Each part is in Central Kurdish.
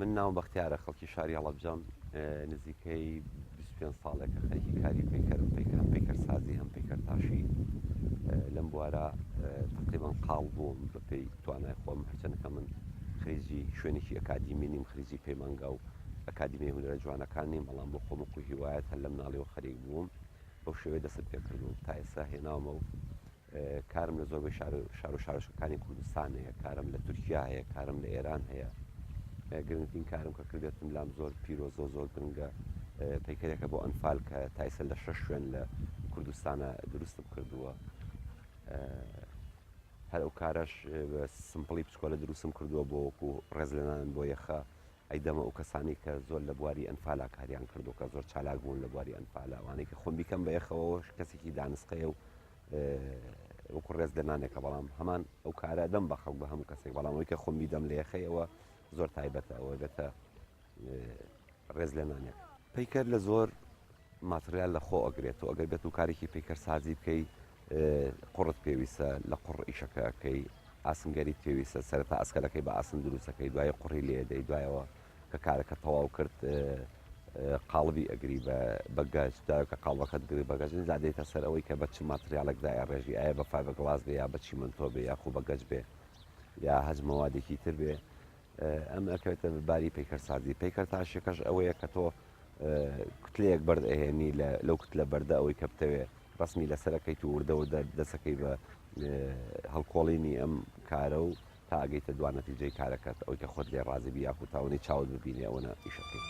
من ناو بەختیارە خەڵکی شاری هەڵەبجەم نزیکەی 25 ساڵێکە خەریکی کاری پەیکەرم پەیکەرم پەیکەر سازی هەم پەیکەر تاشی لەم بوارە تقریبان قاڵ بووم بەپێی توانای خۆم هەرچەندەکە من خریجی شوێنێکی ئەکادیمی نیم خریجی پەیمانگا و ئەکادیمی هونەرە جوانەکان نیم بەڵام بۆ خۆم وەکو هیوایەت هەر لەم ناڵەوە خەریک بووم بەو شێوەیە دەست پێ کردوم تا ئێستا هێناومە و کارم لە زۆربەی شار و شارەشەکانی کوردستان هەیە کارم لە تورکیا هەیە کارم لە ئێران هەیە گرنگترین کارم کە کردێتم لام زۆر پیرۆزۆ زۆر گرنگە پەیکەرێکە بۆ ئەنفال کە تایسە لە 6 شوێن لە کوردستانە دروستم کردووە هەر ئەو کارەش بە سمپڵی بچکۆلە دروستم کردووە بۆ وەکو ڕێزلێنان بۆ یەخە ئەیدەمە ئەو کەسانی کە زۆر لە بواری ئەنفالا کاریان کردو کە زۆر چالاک بوون لە بواری ئەنفالا ئەوانەی کە خۆم بیکەم بە یەخەوەش کەسێکی دانسقەیە و وەکو ڕێزلێنانێکە بەڵام هەمان ئەو کارە دەم بە خەڵک بە هەموو کەسێک بەڵام ئەوی کە خۆم بیدەم لە یەخەیەوە زۆر تایبەتە ئەوە بێتە ڕێزلێنانێک پەیکەر لە زۆر ماتریال لە خۆ ئەگرێتەوە ئەگەر بێت و کارێکی پەیکەر سازی بکەی قوڕت پێویستە لە قوڕ ئیشەکەکەی ئاسنگەری پێویستە سەرەتا ئەسکەلەکەی بە ئاسن دروستەکەی دوایە قوڕی لێدەی دوایەوە کە کارەکە تەواو کرد قاڵبی ئەگری بە گەشت داوکە قاڵەکەت گری بەگەشت زادەیتە سەر ئەوەی کە بە چ ماتریالێکدایە ڕێژی ئایا بە فایبە گڵاس بێ یا بە چیمەنتۆ بێ یا خو بە گەشت بێ یا هەج مەوادێکی تر بێ ئەم ئەکەوێتە باری پەیکەر سازی پەیکەر تاشێکەش ئەوەیە کە تۆ کتلەیەک بەرد ئەهێنی لەو کتلە بەردە ئەوەی کە بتەوێ ڕسمی لەسەرەکەی تو وردەوە دەسەکەی بە هەڵکۆڵینی ئەم کارە و تا ئەگەیتە دوانەتیجەی کارەکەت ئەوەی کە خۆت لێ ڕازبی یاخو تاوەی چاوت ببینێ ئەوەنە ئیشەکەی.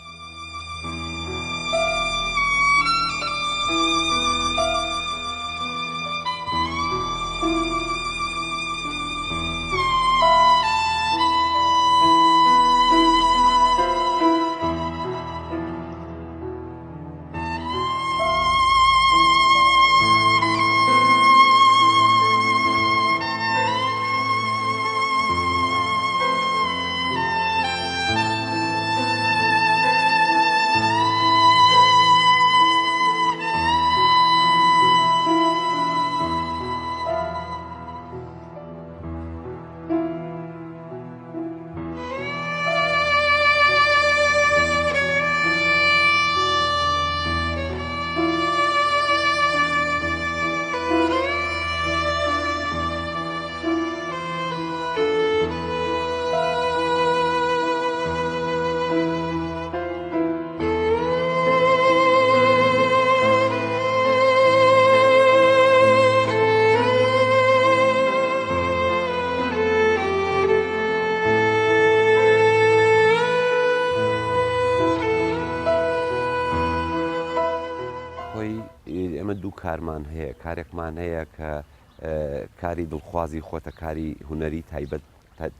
ئێمە دوو کارمان هەیە کارێکمان هەیە کە کاری دڵخوازی خۆتە کاری هوەری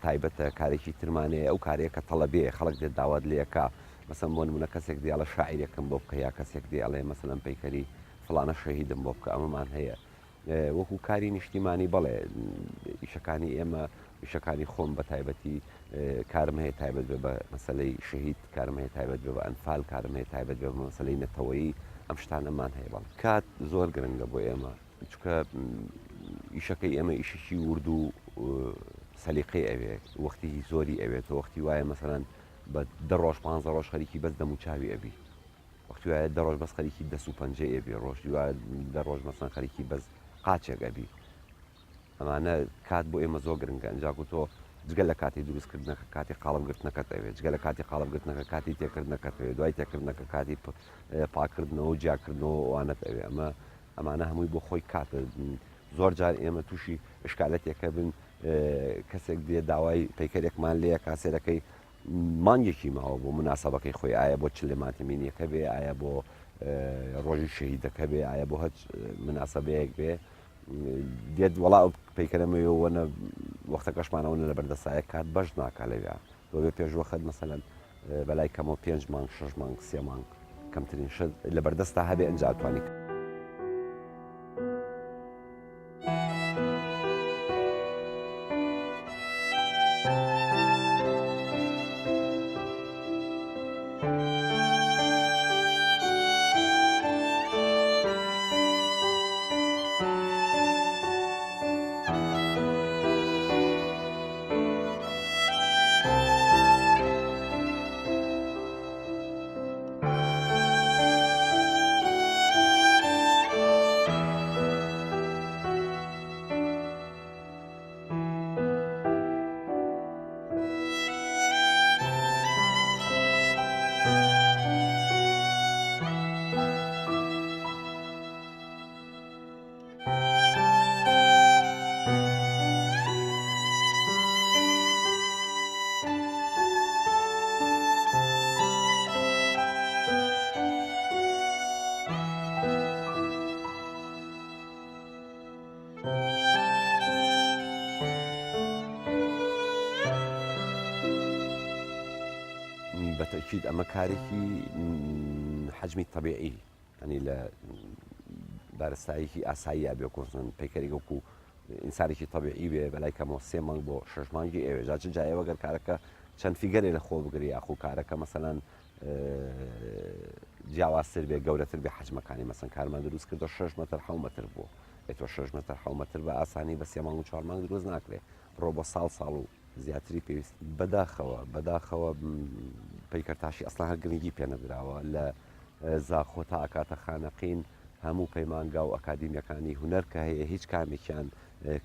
تایبەتە کارێکی ترمانەیە ئەو کارێکە تەڵەبێ خەڵک دێت داوات لەکە مەسەن بۆ نمونە کەسێک دیاڵە شاعیرەکەم بۆ بکە یا کەسێک دیاڵێ مەسەلەن پەیکەری فڵانە شەهیدم بۆ بکە ئەمەمان هەیە وەکو کاری نیشتیمانی بەڵێ ئیشەکانی ئێمە ئیشەکانی خۆم بە تایبەتی کارم هەیە تایبەت بێ بە مەسلەی شەهید کارم هەیە تایبەت بێ بە ئەنفال کارم هەیە تایبەت بێ بە مەسلەی نەتەوەیی ئەم شتانەمان هەیە بەڵ کات زۆر گرنگە بۆ ئێمە چکە ئیشەکەی ئێمە ئیششی ورد و سەلیقەی ئەوێ وەختی زۆری ئەوێت وەختی وایە مەسەرەن بە دە ڕۆژ 15 ڕۆژ خەریکی بەس دەموچاوی ئەبی وەختی وایە دە ڕۆژ بەس خەریکی 150 ئەبی ڕۆژی وایە دە ڕۆژ مەسەن خەریکی بەس قاچێک ئەبی ئەمانە کات بۆ ئێمە زۆر گرنگە ئەنجاک و تۆ جگە لە کاتی دروستکردنەکە کاتی قاڵمگرتنەکەت ئەوێت جگە لە کاتی قاڵمگرتنەکە کاتی تێکردنەکەت ئەوێ دوای تێکردنەکە کاتی پاکردنەوە و جیاکردنەوە ئەوانەت ئەوێ ئەمانە هەمووی بۆ خۆی کاتە زۆر جار ئێمە تووشی شکالەتێکە بن کەسێک دێ داوای پەیکەرێکمان لەیە کاسێرەکەی مانگێکی ماوە بۆ مناسەبەکەی خۆی ئایا بۆ چلێماتمینیەکە بێ ئایا بۆ ڕۆژی شەهیدەکە بێ ئایا بۆ هەچ مناسەبەیەک بێ دێت وەڵا پەیکەرەمەوەنە وەختە کەشمانەوەنە لە بەردەسایە کات بەش ناکە لەوێ بۆ بێ پێشوەخت مەسەلەن بەلای کەمەوە 5 مانگ 6 مانگ 3 مانگ کەمترین شت لە بەردەستا هەبێ ئەنجاتوانی بەتەکید ئەمە کارێکی حەجمی تەبیعی ئەنی لە بارستاییکی ئاسایی بێ کۆسن پەیکەری وەکو ئینسانێکی تەبیعی بێ بەلای کەمەوە 3 مانگ بۆ 6 مانگی ئێوێ چ جایەوە گەر کارەکە چەند فیگەرێ لە خۆ بگری یاخو کارەکە مەسەلەن جیاوازتر بێ گەورەتر بێ حەجمەکانی مەسەن کارمان دروست کردو 6 مەتر 7 مەتر بوو بێتۆ 6 مەتر 7 مەتر بە ئاسانی بە 3 مانگ و 4 مانگ دروست ناکرێ ڕۆ بۆ ساڵ و زیاتری پێویست بەداخەوە پەیکەرتاشی ئەسڵان هەر گرنگی پێنەدراوە لە زاخۆ تا ئاکاتە خانەقین هەموو پەیمانگا و ئەکادیمیەکانی هوەر کە هەیە هیچ کامێکیان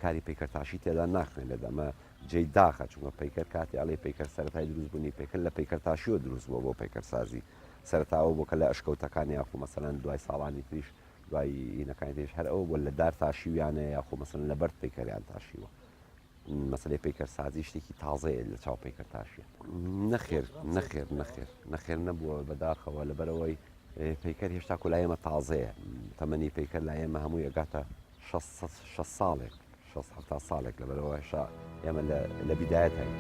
کاری پەیکەرتاشی تێدا ناخوێن لە دەمە جێی داخە چونکە پەیکەر کاتی ئەڵێ پەیکەر سەرەتای دروستبوونی پێکرد لە پەیکەرتاشیوە دروست بووە بۆ پەیکەرسازی سەرتاوە بۆ کە لە ئەشکەوتەکانی یاخو مەسەلەن دوای ساڵانی تریش دوای ئینەکانی تێش هەر ئەوە بۆ لە دار تاشیویانە یاخو مەسەلەن لە بەرد پەیکەریان تاشیوە مەسلەی پەیکەرسازی شتێکی تازەیە لە چاو پەیکەرتاشیە نەخێر نەبووە بەداخەوە لەبەرەوەی پەیکەر هێشتا کولایەمە تازەیە تەمەنی پەیکەر لایەمە هەموو ئەگاتە 6 ساڵێک 6 ساڵێک لەبەرەوە هێشتا ئێمە لە بیدایەت هەین.